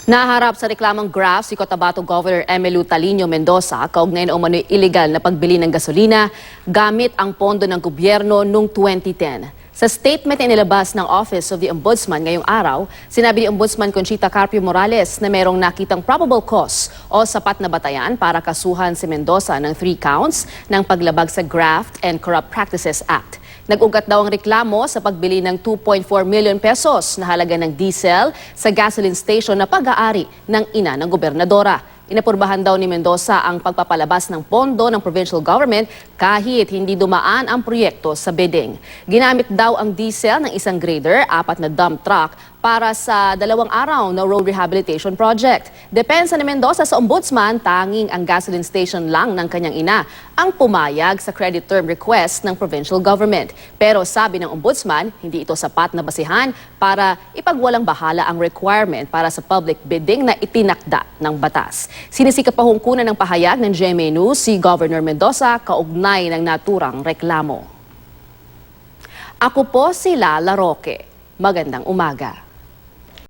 Naharap sa reklamang graft si Cotabato Governor Emelu Talino Mendoza kaugnay na umano'y illegal na pagbili ng gasolina gamit ang pondo ng gobyerno noong 2010. Sa statement na inilabas ng Office of the Ombudsman ngayong araw, sinabi ni Ombudsman Conchita Carpio Morales na merong nakitang probable cause o sapat na batayan para kasuhan si Mendoza ng 3 counts ng paglabag sa Graft and Corrupt Practices Act. Nag-ugat daw ang reklamo sa pagbili ng 2.4 million pesos na halaga ng diesel sa gasoline station na pag-aari ng ina ng gobernadora. Inapurbahan daw ni Mendoza ang pagpapalabas ng pondo ng provincial government kahit hindi dumaan ang proyekto sa bidding. Ginamit daw ang diesel ng isang grader, 4 na dump truck, para sa 2 araw na road rehabilitation project. Depensa ni Mendoza sa ombudsman, tanging ang gasoline station lang ng kanyang ina ang pumayag sa credit term request ng provincial government. Pero sabi ng ombudsman, hindi ito sapat na basihan para ipagwalang bahala ang requirement para sa public bidding na itinakda ng batas. Sinisikap pa hungkunan ng pahayag ng GMA News si Governor Mendoza kaugnay ng naturang reklamo. Ako po si Lala Roque. Magandang umaga.